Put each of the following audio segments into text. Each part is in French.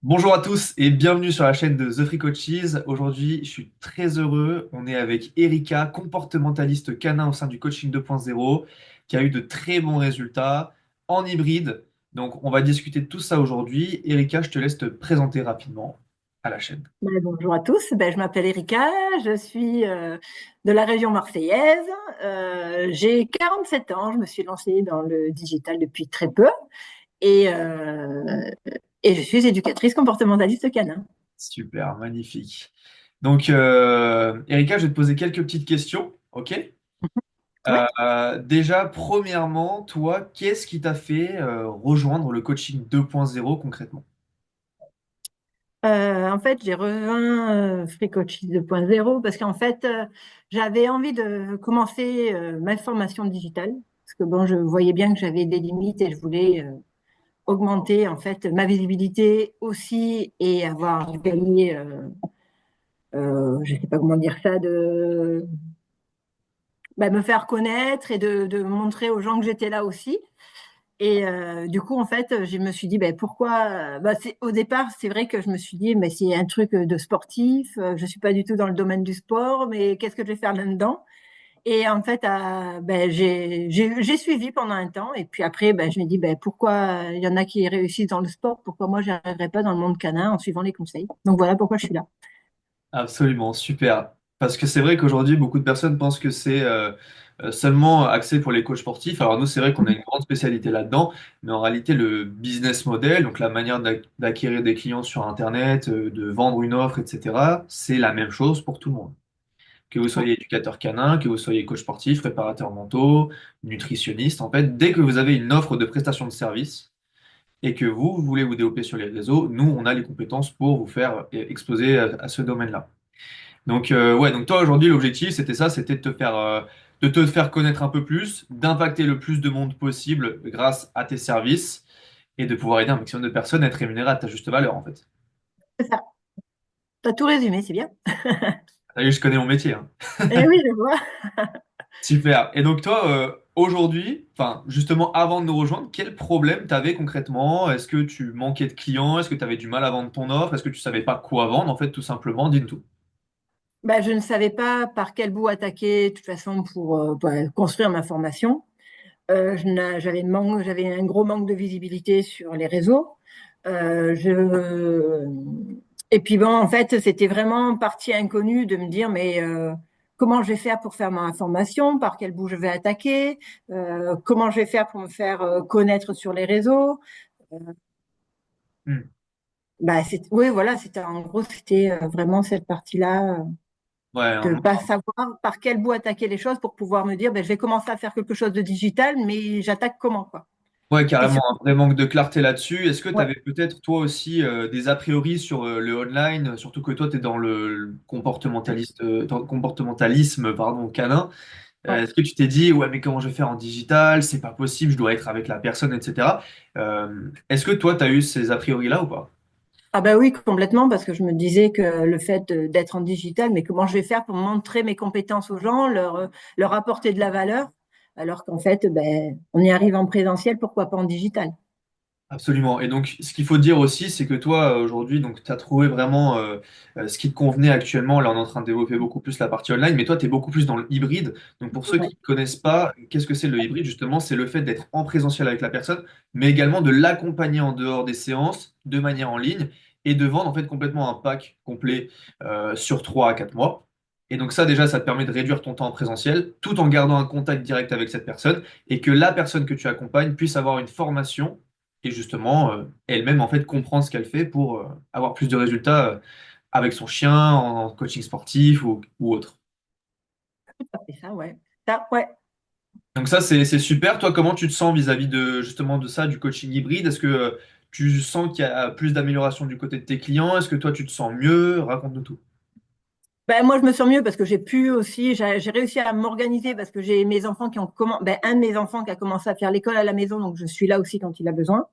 Bonjour à tous et bienvenue sur la chaîne de The Free Coaches. Aujourd'hui, je suis très heureux. On est avec Erika, comportementaliste canin au sein du coaching 2.0, qui a eu de très bons résultats en hybride. Donc, on va discuter de tout ça aujourd'hui. Erika, je te laisse te présenter rapidement à la chaîne. Bonjour à tous, je m'appelle Erika, je suis de la région marseillaise. J'ai 47 ans, je me suis lancée dans le digital depuis très peu et, euh, et je suis éducatrice comportementaliste canin. Super, magnifique. Donc, Erika, je vais te poser quelques petites questions, ok? Ouais. Déjà, premièrement, toi, qu'est-ce qui t'a fait rejoindre le coaching 2.0 concrètement? En fait, j'ai rejoint Free Coaches 2.0 parce qu'en fait, j'avais envie de commencer ma formation digitale parce que bon, je voyais bien que j'avais des limites et je voulais augmenter en fait ma visibilité aussi et avoir gagné je sais pas comment dire ça, me faire connaître et de montrer aux gens que j'étais là aussi. Et du coup, en fait, je me suis dit, pourquoi au départ, c'est vrai que je me suis dit, mais c'est un truc de sportif, je suis pas du tout dans le domaine du sport, mais qu'est-ce que je vais faire là-dedans? Et en fait, j'ai suivi pendant un temps, et puis après, je me dis, pourquoi il y en a qui réussissent dans le sport, pourquoi moi, je n'arriverai pas dans le monde canin en suivant les conseils? Donc voilà pourquoi je suis là. Absolument, super. Parce que c'est vrai qu'aujourd'hui, beaucoup de personnes pensent que c'est seulement axé pour les coachs sportifs. Alors nous, c'est vrai qu'on a une grande spécialité là-dedans, mais en réalité, le business model, donc la manière d'acquérir des clients sur Internet, de vendre une offre, etc., c'est la même chose pour tout le monde. Que vous soyez éducateur canin, que vous soyez coach sportif, préparateur mentaux, nutritionniste, en fait, dès que vous avez une offre de prestation de service et que vous voulez vous développer sur les réseaux, nous, on a les compétences pour vous faire exploser à ce domaine-là. Donc, ouais, donc toi aujourd'hui, l'objectif, c'était ça, c'était de te faire connaître un peu plus, d'impacter le plus de monde possible grâce à tes services et de pouvoir aider un maximum de personnes à être rémunérées à ta juste valeur, en fait. C'est ça. T'as tout résumé, c'est bien. T'as vu, je connais mon métier, hein. Eh oui, je vois. Super. Et donc toi, aujourd'hui, enfin justement avant de nous rejoindre, quel problème t'avais concrètement? Est-ce que tu manquais de clients? Est-ce que tu avais du mal à vendre ton offre? Est-ce que tu savais pas quoi vendre? En fait, tout simplement, dis-nous tout. Je ne savais pas par quel bout attaquer, de toute façon, pour construire ma formation. J'avais un gros manque de visibilité sur les réseaux. Euh, je... Et puis bon, en fait, c'était vraiment partie inconnue de me dire, comment je vais faire pour faire ma formation, par quel bout je vais attaquer, comment je vais faire pour me faire connaître sur les réseaux. Euh, Hmm. oui, voilà, c'était en gros, c'était vraiment cette partie-là. Ouais, De pas savoir par quel bout attaquer les choses pour pouvoir me dire, je vais commencer à faire quelque chose de digital, mais j'attaque comment, quoi. ouais, C'était carrément, surtout, un vrai manque de clarté là-dessus. Est-ce que tu ouais, avais peut-être toi aussi des a priori sur le online, surtout que toi tu es dans le comportementaliste, dans le comportementalisme pardon, canin. ouais. Est-ce que tu t'es dit, ouais, mais comment je vais faire en digital? C'est pas possible, je dois être avec la personne, etc. Est-ce que toi tu as eu ces a priori-là ou pas? Ah bah oui, complètement, parce que je me disais que le fait d'être en digital, mais comment je vais faire pour montrer mes compétences aux gens, leur apporter de la valeur, alors qu'en fait, on y arrive en présentiel, pourquoi pas en digital? Absolument. Et donc, ce qu'il faut dire aussi, c'est que toi, aujourd'hui, donc, tu as trouvé vraiment ce qui te convenait actuellement. Là, on est en train de développer beaucoup plus la partie online, mais toi, tu es beaucoup plus dans le hybride. Donc, pour ceux Ouais. qui ne connaissent pas, qu'est-ce que c'est le hybride? Justement, c'est le fait d'être en présentiel avec la personne, mais également de l'accompagner en dehors des séances, de manière en ligne, et de vendre en fait complètement un pack complet sur 3 à 4 mois. Et donc ça, déjà, ça te permet de réduire ton temps en présentiel, tout en gardant un contact direct avec cette personne, et que la personne que tu accompagnes puisse avoir une formation et justement elle-même en fait comprendre ce qu'elle fait pour avoir plus de résultats avec son chien en coaching sportif ou autre. C'est ça, ouais. Ça, ouais. Donc ça c'est super. Toi, comment tu te sens vis-à-vis de justement de ça, du coaching hybride? Est-ce que tu sens qu'il y a plus d'amélioration du côté de tes clients? Est-ce que toi tu te sens mieux? Raconte-nous tout. Moi, je me sens mieux parce que j'ai réussi à m'organiser parce que j'ai mes enfants qui ont commencé, un de mes enfants qui a commencé à faire l'école à la maison, donc je suis là aussi quand il a besoin.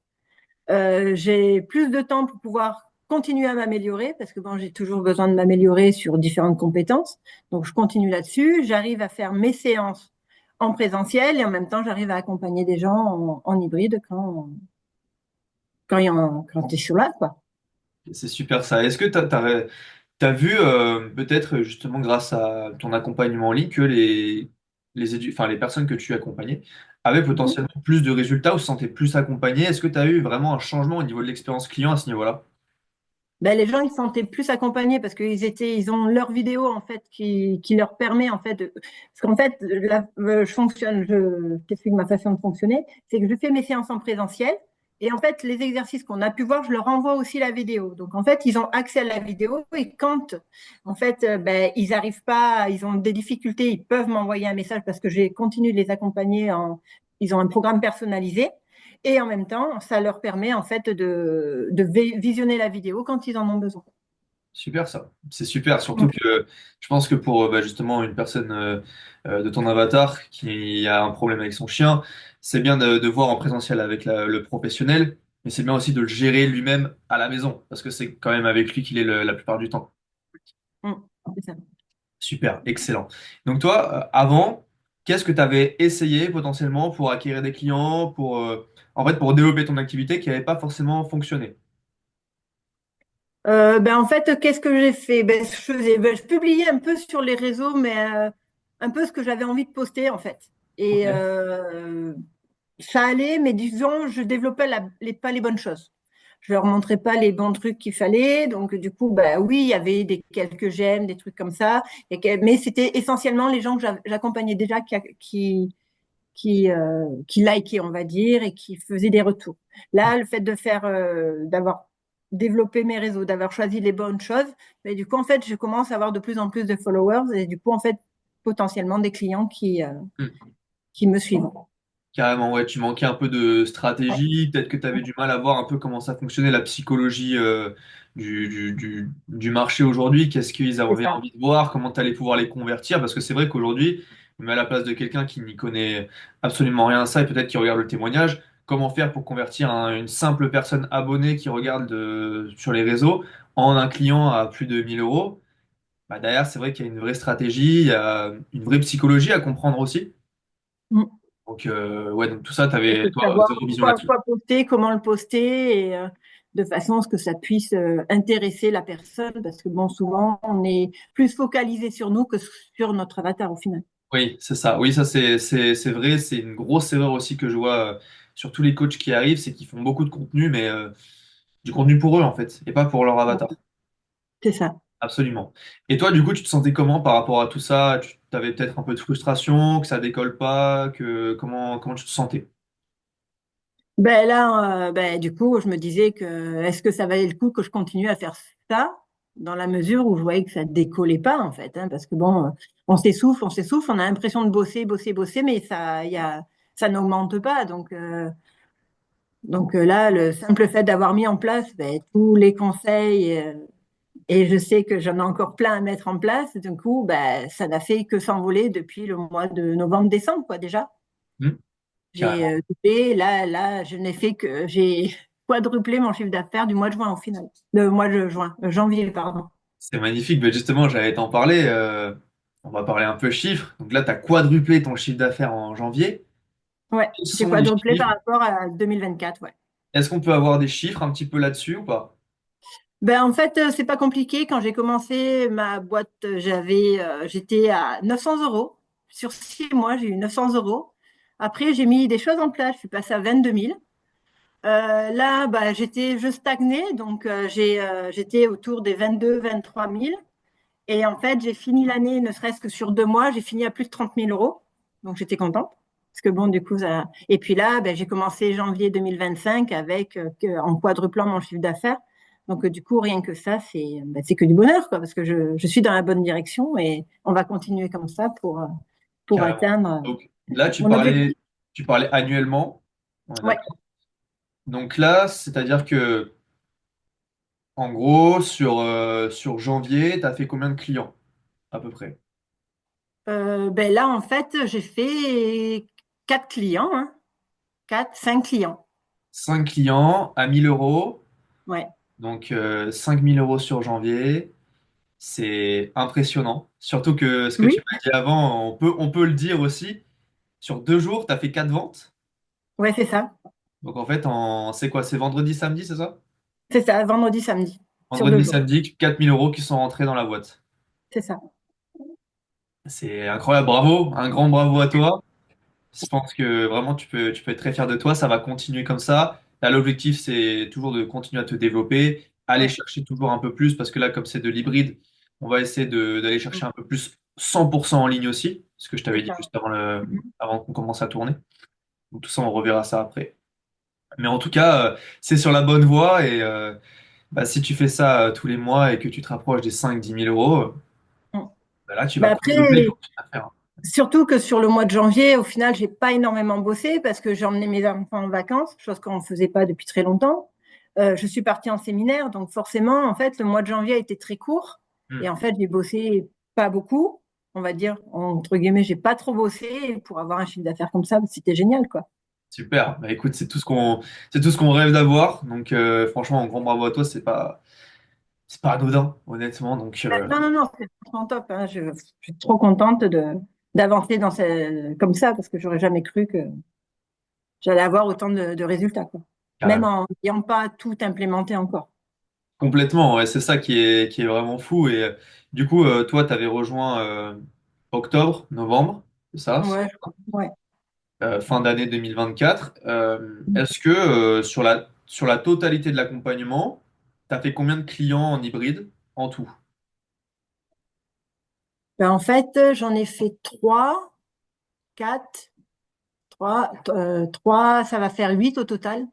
J'ai plus de temps pour pouvoir continuer à m'améliorer parce que bon, j'ai toujours besoin de m'améliorer sur différentes compétences. Donc, je continue là-dessus. J'arrive à faire mes séances en présentiel et en même temps, j'arrive à accompagner des gens en hybride quand tu es sur là, quoi. C'est super ça. Est-ce que t'as vu peut-être justement grâce à ton accompagnement en ligne que enfin, les personnes que tu accompagnais avaient Mhm. potentiellement plus de résultats ou se sentaient plus accompagnées? Est-ce que tu as eu vraiment un changement au niveau de l'expérience client à ce niveau-là? Ben, les gens ils se sentaient plus accompagnés parce ils ont leur vidéo en fait qui leur permet en fait parce qu'en fait là, je t'explique ma façon de fonctionner, c'est que je fais mes séances en présentiel et en fait les exercices qu'on a pu voir, je leur envoie aussi la vidéo. Donc en fait ils ont accès à la vidéo et quand en fait ben, ils arrivent pas, ils ont des difficultés, ils peuvent m'envoyer un message parce que j'ai continué de les accompagner ils ont un programme personnalisé. Et en même temps, ça leur permet en fait de visionner la vidéo quand ils en ont besoin. Super ça, c'est super. Surtout Mm. que je pense que pour bah, justement une personne de ton avatar qui a un problème avec son chien, c'est bien de voir en présentiel avec le professionnel, mais c'est bien aussi de le gérer lui-même à la maison, parce que c'est quand même avec lui qu'il est la plupart du temps. Mm. C'est ça. Super, excellent. Donc toi, avant, qu'est-ce que tu avais essayé potentiellement pour acquérir des clients, en fait, pour développer ton activité qui n'avait pas forcément fonctionné? Ben en fait, qu'est-ce que j'ai fait? Je publiais un peu sur les réseaux, mais un peu ce que j'avais envie de poster en fait. Et Ok. ça allait, mais disons, je développais pas les bonnes choses. Je leur montrais pas les bons trucs qu'il fallait. Donc, du coup, bah oui, il y avait quelques j'aime, des trucs comme ça. Mais c'était essentiellement les gens que j'accompagnais déjà qui likaient, on va dire, et qui faisaient des retours. Là, le fait d'avoir développé mes réseaux, d'avoir choisi les bonnes choses, mais du coup, en fait, je commence à avoir de plus en plus de followers et du coup, en fait, potentiellement des clients Hmm. qui me suivent. Carrément, ouais, tu manquais un peu de stratégie, peut-être que tu avais du mal à voir un peu comment ça fonctionnait, la psychologie du marché aujourd'hui, qu'est-ce qu'ils C'est avaient ça. envie de voir, comment tu allais pouvoir les convertir, parce que c'est vrai qu'aujourd'hui, je me mets à la place de quelqu'un qui n'y connaît absolument rien à ça et peut-être qui regarde le témoignage, comment faire pour convertir une simple personne abonnée qui regarde sur les réseaux en un client à plus de 1 000 euros? Bah, derrière, c'est vrai qu'il y a une vraie stratégie, il y a une vraie psychologie à comprendre aussi. Mm. Donc, ouais, donc tout ça, tu Il avais, faut toi, savoir zéro vision là-dessus. quoi poster, comment le poster, et de façon à ce que ça puisse intéresser la personne, parce que bon, souvent, on est plus focalisé sur nous que sur notre avatar au final. Oui, c'est ça. Oui, ça, c'est vrai. C'est une grosse erreur aussi que je vois sur tous les coachs qui arrivent, c'est qu'ils font beaucoup de contenu, mais du contenu pour eux, en fait, et pas pour leur avatar. C'est ça. Absolument. Et toi, du coup, tu te sentais comment par rapport à tout ça? Tu avais peut-être un peu de frustration, que ça décolle pas, comment tu te sentais? Ben là, ben, du coup, je me disais que est-ce que ça valait le coup que je continue à faire ça dans la mesure où je voyais que ça décollait pas en fait, hein, parce que bon, on s'essouffle, on a l'impression de bosser, bosser, bosser, mais ça n'augmente pas. Donc là, le simple fait d'avoir mis en place ben, tous les conseils, et je sais que j'en ai encore plein à mettre en place, du coup, ben, ça n'a fait que s'envoler depuis le mois de novembre-décembre, quoi, déjà. Hmm. J'ai Carrément. doublé, là, je n'ai fait que j'ai quadruplé mon chiffre d'affaires du mois de juin au final. Le mois de juin, janvier, pardon. C'est magnifique. Mais justement, j'allais t'en parler. On va parler un peu chiffres. Donc là, tu as quadruplé ton chiffre d'affaires en janvier. Ouais, Quels j'ai sont les quadruplé par chiffres? rapport à 2024, ouais. Est-ce qu'on peut avoir des chiffres un petit peu là-dessus ou pas? Ben, en fait, c'est pas compliqué. Quand j'ai commencé ma boîte, j'étais à 900 euros. Sur 6 mois, j'ai eu 900 euros. Après, j'ai mis des choses en place. Je suis passée à 22 000. Là, bah, je stagnais. Donc, j'étais autour des 22, 23 000. Et en fait, j'ai fini l'année, ne serait-ce que sur 2 mois, j'ai fini à plus de 30 000 euros. Donc, j'étais contente. Parce que bon, du coup, ça. Et puis là, ben, j'ai commencé janvier 2025 en quadruplant mon chiffre d'affaires. Donc, du coup, rien que ça, c'est que du bonheur, quoi, parce que je suis dans la bonne direction et on va continuer comme ça pour Carrément. atteindre Donc là, mon objectif. tu parlais annuellement. Ouais, Ouais. d'accord. Donc là, c'est-à-dire que, en gros, sur janvier, tu as fait combien de clients, à peu près? Ben là, en fait, j'ai fait 4 clients, hein. 4, 5 clients. 5 clients à 1 000 euros. Ouais. Donc 5 000 euros sur janvier. C'est impressionnant. Surtout que ce que Oui, tu m'as dit avant, on peut le dire aussi. Sur 2 jours, tu as fait 4 ventes. ouais, c'est ça. Donc en fait, c'est quoi? C'est vendredi, samedi, c'est ça? C'est ça, vendredi, samedi. sur 2 Vendredi, jours. samedi, 4 000 € qui sont rentrés dans la boîte. C'est ça. C'est incroyable, bravo, un grand bravo à toi. Je pense que vraiment tu peux être très fier de toi, ça va continuer comme ça. Là, l'objectif, c'est toujours de continuer à te développer, aller Ouais. chercher toujours un peu plus, parce que là, comme c'est de l'hybride, on va essayer d'aller chercher Mm. un peu plus 100% en ligne aussi, ce que je t'avais C'est dit ça. juste Mhm. avant qu'on commence à tourner. Donc tout ça, on reverra ça après. Mais en tout cas, c'est sur la bonne voie et bah, si tu fais ça tous les mois et que tu te rapproches des 5 10 000 €, Mm. bah là, tu vas Bah développer après, ton chiffre d'affaires. surtout que sur le mois de janvier, au final, j'ai pas énormément bossé parce que j'ai emmené mes enfants en vacances, chose qu'on ne faisait pas depuis très longtemps. Je suis partie en séminaire, donc forcément, en fait, le mois de janvier a été très court. Et Hmm. en fait, j'ai bossé pas beaucoup, on va dire, entre guillemets, j'ai pas trop bossé et pour avoir un chiffre d'affaires comme ça. C'était génial, quoi. Super. Bah écoute, c'est tout ce qu'on rêve d'avoir. Donc franchement, un grand bravo à toi. C'est pas anodin, honnêtement. Donc Non, non, non, c'est vraiment top, hein. Je suis trop contente d'avancer comme ça parce que j'aurais jamais cru que j'allais avoir autant de résultats, quoi. Même carrément. en n'ayant pas tout implémenté encore. Complètement. Ouais, c'est ça qui est vraiment fou. Et du coup, toi, tu avais rejoint octobre, novembre, c'est ça? Ouais, je crois. Ouais. Fin d'année 2024. Est-ce que sur la totalité de l'accompagnement, tu as fait combien de clients en hybride en tout? Ben, en fait, j'en ai fait trois, quatre, trois, ça va faire huit au total.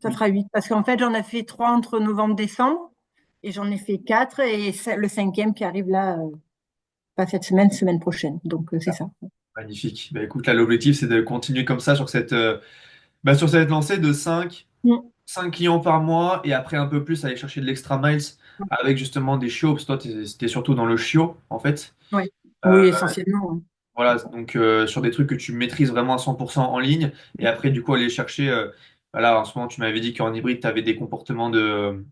Ça Oui. fera huit. Parce qu'en fait, j'en ai fait trois entre novembre et décembre. Et j'en ai fait quatre et le cinquième qui arrive là, pas cette semaine, semaine prochaine. Donc, c'est ça. Magnifique. Bah, écoute, là, l'objectif, c'est de continuer comme ça sur cette lancée de Mm. 5 clients par mois et après un peu plus aller chercher de l'extra miles avec justement des chiots, parce que toi, c'était surtout dans le chiot, en fait. Ouais. Euh, Oui, essentiellement. Ouais. voilà, donc sur des trucs que tu maîtrises vraiment à 100% en ligne et après, du coup, aller chercher. Voilà, en ce moment, tu m'avais dit qu'en hybride, tu avais des comportements de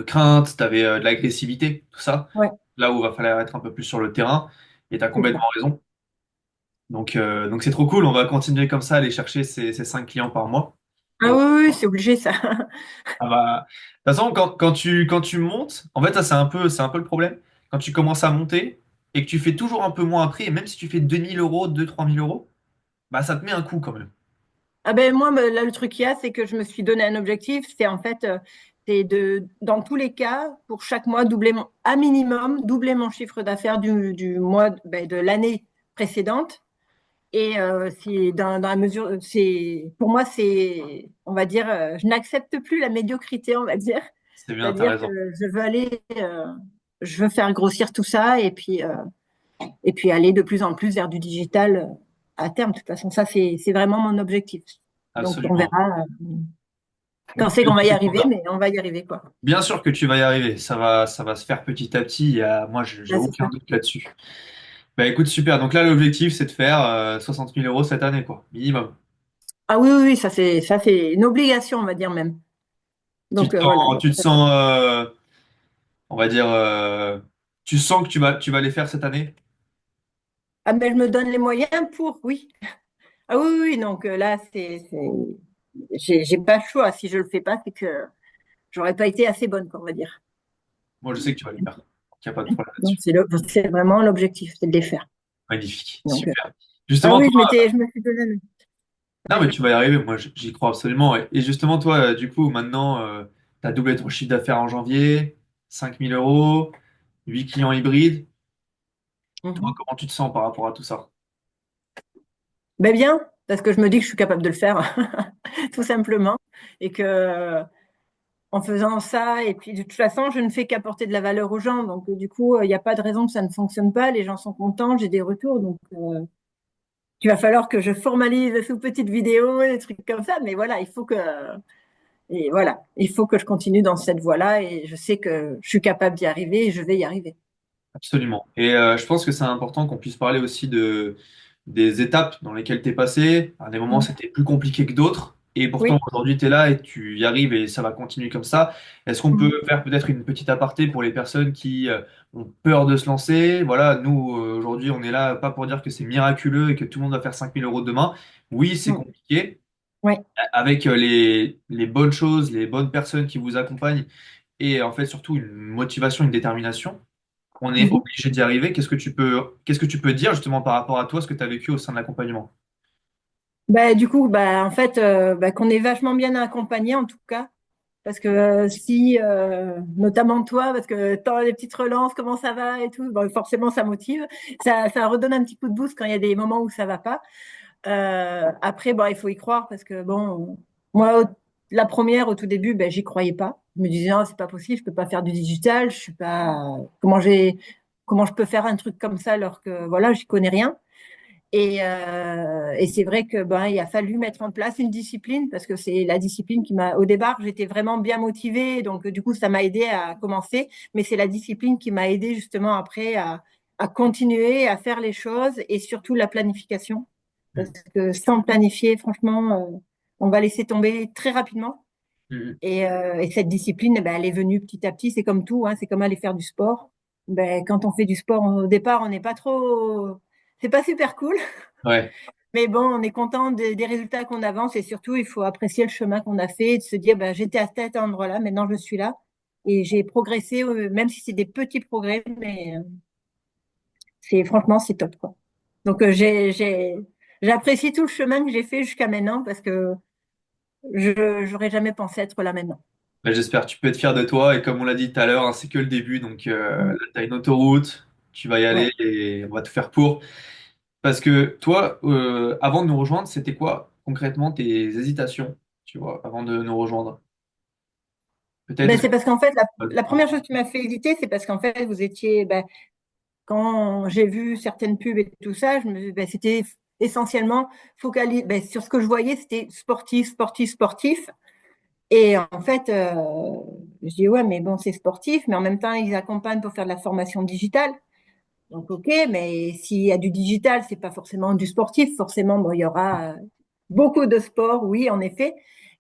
crainte, tu avais de l'agressivité, tout ça. Ouais, Là où il va falloir être un peu plus sur le terrain. Et tu as c'est ça. complètement raison. Donc c'est trop cool, on va continuer comme ça, aller chercher ces 5 clients par mois. Ah oui, oui, oui, c'est obligé, ça. Ah bah, de toute façon, quand tu montes, en fait, ça, c'est un peu le problème. Quand tu commences à monter et que tu fais toujours un peu moins après, et même si tu fais 2 000 €, 3 000 €, bah, ça te met un coup quand même. Ah ben moi, là, le truc qu'il y a, c'est que je me suis donné un objectif. C'est en fait, c'est dans tous les cas, pour chaque mois, à minimum, doubler mon chiffre d'affaires du mois, ben, de l'année précédente. Et c'est dans la mesure, pour moi, on va dire, je n'accepte plus la médiocrité, on va dire. C'est bien, t'as C'est-à-dire que raison. je veux faire grossir tout ça et puis aller de plus en plus vers du digital à terme. De toute façon, ça, c'est vraiment mon objectif. Donc, on Absolument. verra quand c'est Mais qu'on va y c'est trop arriver, bien. mais on va y arriver, quoi. Bien sûr que tu vas y arriver, ça va se faire petit à petit. Moi, j'ai Là, c'est aucun ça. doute là-dessus. Bah écoute, super. Donc là, l'objectif, c'est de faire 60 000 € cette année, quoi, minimum. Ah oui, oui, oui, ça, c'est une obligation, on va dire même. Donc, voilà. Tu te sens, on va dire, tu sens que tu vas les faire cette année? Ah, mais je me donne les moyens pour, oui. Ah oui, oui, oui, donc là, j'ai pas le choix. Si je le fais pas, c'est que j'aurais pas été assez bonne, quoi, on va dire. Moi, je sais que tu vas les faire. Il n'y a pas de problème Donc, là-dessus. c'est vraiment l'objectif, c'est de les faire. Magnifique, Donc, super. ah Justement, oui, toi, je me suis donné non, mais un- tu vas y arriver. Moi, j'y crois absolument. Et justement, toi, du coup, maintenant, tu as doublé ton chiffre d'affaires en janvier, 5 000 €, 8 clients hybrides. Toi, Mhm. comment tu te sens par rapport à tout ça? Ben bien, parce que je me dis que je suis capable de le faire, tout simplement. Et que en faisant ça, et puis de toute façon, je ne fais qu'apporter de la valeur aux gens. Donc, du coup, il n'y a pas de raison que ça ne fonctionne pas. Les gens sont contents, j'ai des retours. Donc, il va falloir que je formalise sous petites vidéos, des trucs comme ça. Mais voilà, il faut que je continue dans cette voie-là. Et je sais que je suis capable d'y arriver et je vais y arriver. Absolument. Et je pense que c'est important qu'on puisse parler aussi des étapes dans lesquelles tu es passé. À des moments, Mm. c'était plus compliqué que d'autres. Et pourtant, Oui. aujourd'hui, tu es là et tu y arrives et ça va continuer comme ça. Est-ce qu'on peut Mm. faire peut-être une petite aparté pour les personnes qui ont peur de se lancer? Voilà, nous, aujourd'hui, on est là pas pour dire que c'est miraculeux et que tout le monde va faire 5 000 € demain. Oui, c'est Mm. compliqué. Oui. Avec les bonnes choses, les bonnes personnes qui vous accompagnent, et en fait surtout une motivation, une détermination, on est Mhm. obligé d'y arriver. Qu'est-ce que tu peux dire justement par rapport à toi, ce que tu as vécu au sein de l'accompagnement? Bah, du coup, bah, en fait, qu'on est vachement bien accompagné en tout cas. Parce que si, notamment toi, parce que tant les petites relances, comment ça va et tout, bon, forcément ça motive. Ça redonne un petit coup de boost quand il y a des moments où ça va pas. Après, bon, il faut y croire parce que bon, moi, la première au tout début, ben, j'y croyais pas. Je me disais, non, c'est pas possible, je peux pas faire du digital, je suis pas, comment je peux faire un truc comme ça alors que voilà, j'y connais rien. Et c'est vrai que ben, il a fallu mettre en place une discipline parce que c'est la discipline qui m'a, au départ, j'étais vraiment bien motivée, donc du coup, ça m'a aidé à commencer, mais c'est la discipline qui m'a aidé justement après à continuer à faire les choses et surtout la planification. Parce Mm. que sans planifier, franchement, on va laisser tomber très rapidement. Mm. Et cette discipline, eh ben, elle est venue petit à petit. C'est comme tout, hein, c'est comme aller faire du sport. Ben, quand on fait du sport, au départ, on n'est pas trop, c'est pas super cool. Ouais. Mais bon, on est content des résultats qu'on avance et surtout, il faut apprécier le chemin qu'on a fait et de se dire, ben, j'étais à cet endroit-là, maintenant je suis là et j'ai progressé, même si c'est des petits progrès, mais c'est franchement, c'est top, quoi. Donc, j'apprécie tout le chemin que j'ai fait jusqu'à maintenant parce que j'aurais jamais pensé être là maintenant. Bah, j'espère que tu peux être fier de toi. Et comme on l'a dit tout à l'heure, hein, c'est que le début. Donc là, Mm. tu as une autoroute, tu vas y aller Ouais. et on va tout faire pour. Parce que toi, avant de nous rejoindre, c'était quoi concrètement tes hésitations, tu vois, avant de nous rejoindre? Peut-être Ben, est-ce c'est parce qu'en fait, la que... première chose qui m'a fait hésiter, c'est parce qu'en fait, vous étiez, ben, quand j'ai vu certaines pubs et tout ça, ben, c'était essentiellement focalisé ben, sur ce que je voyais, c'était sportif, sportif, sportif. Et en fait, je dis ouais, mais bon, c'est sportif, mais en même temps, ils accompagnent pour faire de la formation digitale. Donc ok, mais s'il y a du digital, c'est pas forcément du sportif. Forcément, bon, il y aura beaucoup de sport, oui, en effet.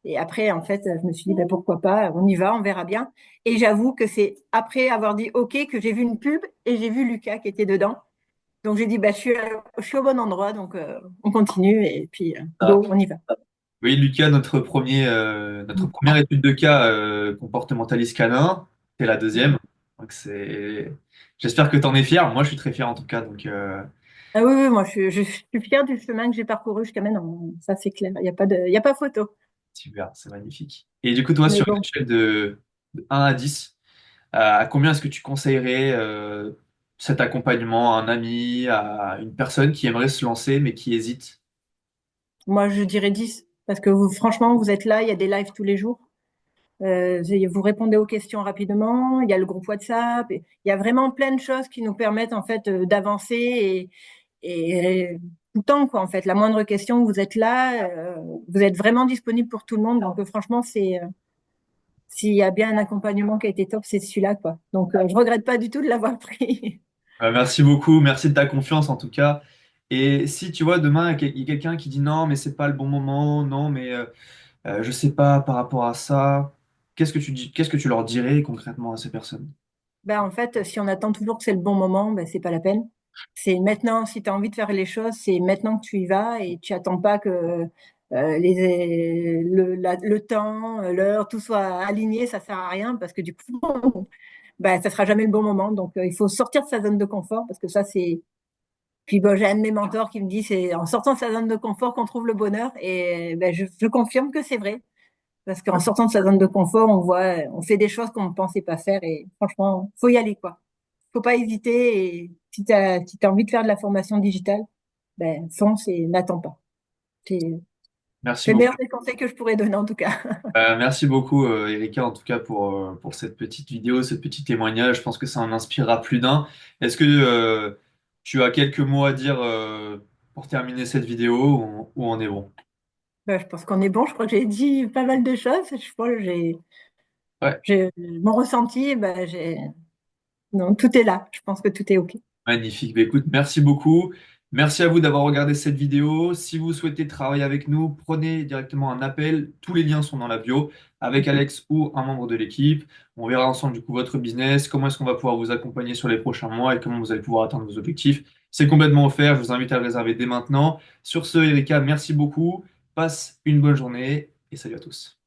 Et après, en fait, je me suis dit, ben, pourquoi pas, on y va, on verra bien. Et j'avoue que c'est après avoir dit OK que j'ai vu une pub et j'ai vu Lucas qui était dedans. Donc j'ai dit, bah, je suis au bon endroit, donc on continue et puis Ah. go, on y va. Oui, Lucas, notre première étude de cas comportementaliste canin, c'est la deuxième. Donc j'espère que tu en es fier. Moi, je suis très fier en tout cas. Donc, Ah oui, oui, moi je suis fière du chemin que j'ai parcouru jusqu'à maintenant. Ça, c'est clair. Il y a pas photo. super, c'est magnifique. Et du coup, toi, Mais sur une bon, échelle de 1 à 10, à combien est-ce que tu conseillerais cet accompagnement à un ami, à une personne qui aimerait se lancer mais qui hésite? moi je dirais 10 parce que vous, franchement, vous êtes là, il y a des lives tous les jours. Vous répondez aux questions rapidement. Il y a le groupe WhatsApp. Il y a vraiment plein de choses qui nous permettent en fait d'avancer et tout le temps quoi. En fait, la moindre question, vous êtes là, vous êtes vraiment disponible pour tout le monde. Donc franchement, c'est s'il y a bien un accompagnement qui a été top, c'est celui-là quoi. Donc je regrette pas du tout de l'avoir pris. Merci beaucoup, merci de ta confiance en tout cas. Et si tu vois demain il y a quelqu'un qui dit non, mais c'est pas le bon moment, non, mais je sais pas par rapport à ça, qu'est-ce que tu leur dirais concrètement à ces personnes? Ben, en fait, si on attend toujours que c'est le bon moment, ben, c'est pas la peine. C'est maintenant, si tu as envie de faire les choses, c'est maintenant que tu y vas et tu attends pas que le temps, l'heure, tout soit aligné, ça sert à rien parce que du coup, ben, ça sera jamais le bon moment. Donc, il faut sortir de sa zone de confort parce que ça, c'est. Puis, bon, j'ai un de mes mentors qui me dit, c'est en sortant de sa zone de confort qu'on trouve le bonheur et ben, je confirme que c'est vrai. Parce qu'en sortant de sa zone de confort, on fait des choses qu'on ne pensait pas faire et franchement, faut y aller, quoi. Faut pas hésiter et si t'as envie de faire de la formation digitale, ben, fonce et n'attends pas. C'est Merci c'est le beaucoup. meilleur des conseils que je pourrais donner, en tout cas. Merci beaucoup, Erika, en tout cas pour cette petite vidéo, ce petit témoignage. Je pense que ça en inspirera plus d'un. Est-ce que tu as quelques mots à dire pour terminer cette vidéo ou on est bon? Ben, je pense qu'on est bon. Je crois que j'ai dit pas mal de choses. Je crois que Ouais, mon ressenti, non, tout est là. Je pense que tout est OK. magnifique. Bah, écoute, merci beaucoup. Merci à vous d'avoir regardé cette vidéo. Si vous souhaitez travailler avec nous, prenez directement un appel. Tous les liens sont dans la bio avec Alex ou un membre de l'équipe. On verra ensemble du coup votre business, comment est-ce qu'on va pouvoir vous accompagner sur les prochains mois et comment vous allez pouvoir atteindre vos objectifs. C'est complètement offert. Je vous invite à le réserver dès maintenant. Sur ce, Erika, merci beaucoup. Passe une bonne journée et salut à tous.